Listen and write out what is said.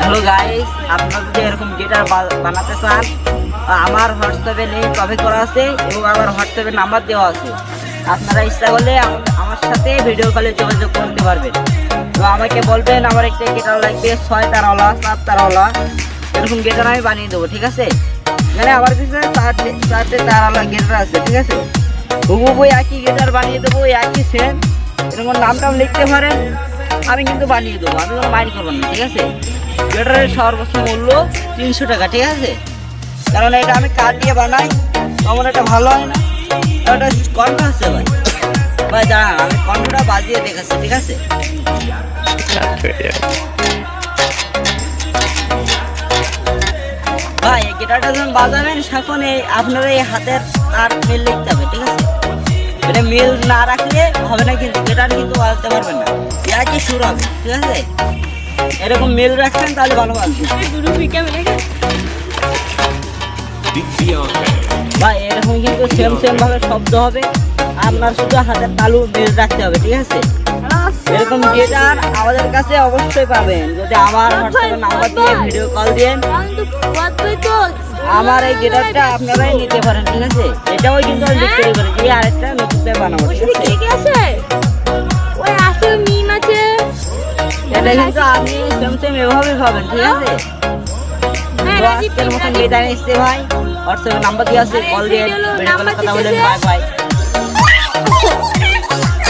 Hello guys, আপনারা যদি এরকম গিটার বানাতে চান আমার হোয়াটসঅ্যাপে লিংক কপি করা আছে এবং আমার হোয়াটসঅ্যাপে নাম্বার দেওয়া আছে। আপনারা ইচ্ছা করলে আমার সাথে ভিডিও কলে যোগাযোগ করতে পারবেন। তো আমাকে বলবেন আমার একটা গিটার লাগবে 6 তারওয়ালা 7 তারওয়ালা, এরকম গিটার আমি বানিয়ে দেবো। ঠিক আছে, মানে আমার কাছে 4টে তারওয়ালা গিটার আছে। ঠিক আছে, হুবহু একই গিটার বানিয়ে দেবো, একই সেম। এরকম নামটাও লিখতে পারেন, আমি কিন্তু বানিয়ে দেবো, আমি কোনো মাইন্ড করবো না। ঠিক আছে, গিটারের সর্বোচ্চ মূল্য 300 টাকা। ঠিক আছে, কারণ এটা আমি কাঠ দিয়ে বানাই, তেমন এটা ভালো হয় না। এটা কণ্ঠ আছে ভাই, ভাই দাঁড়ান আমি কণ্ঠটা বাজিয়ে দেখাচ্ছি। ঠিক আছে, ভাই এই গিটারটা যখন বাজাবেন তখন আপনার এই হাতের তার মিল লিখতে হবে। ঠিক আছে, এটা মিল না রাখলে হবে না, কিন্তু গিটার কিন্তু বাজাতে পারবেন না, একই সুর হবে। ঠিক আছে, এরকম মিল রাখবেন তাহলে ভালো বাজবে ভাই। এরকম কিন্তু সেম ভাবে শব্দ হবে, আপনার শুধু হাতের তালু মিল রাখতে হবে। ঠিক আছে, এরকম গিটার আমাদের কাছে অবশ্যই পাবেন যদি আমার হোয়াটসঅ্যাপে নাম্বার দিয়ে ভিডিও কল দেন। আমার এই গিটারটা আপনারাই নিতে পারেন। ঠিক আছে, এটাও কিন্তু আমি বিক্রি করি, এই আরেকটা নতুন বানাবো। ঠিক আছে, এটা কিন্তু আপনি সেম এভাবে পাবেন। ঠিক আছে, তো আজকের মতন বিদায় নিচ্ছি ভাই। হোয়াটসঅ্যাপে নাম্বার দিয়ে আছে, কল দিয়ে ভিডিও কলে কথা বলেন। Bye bye.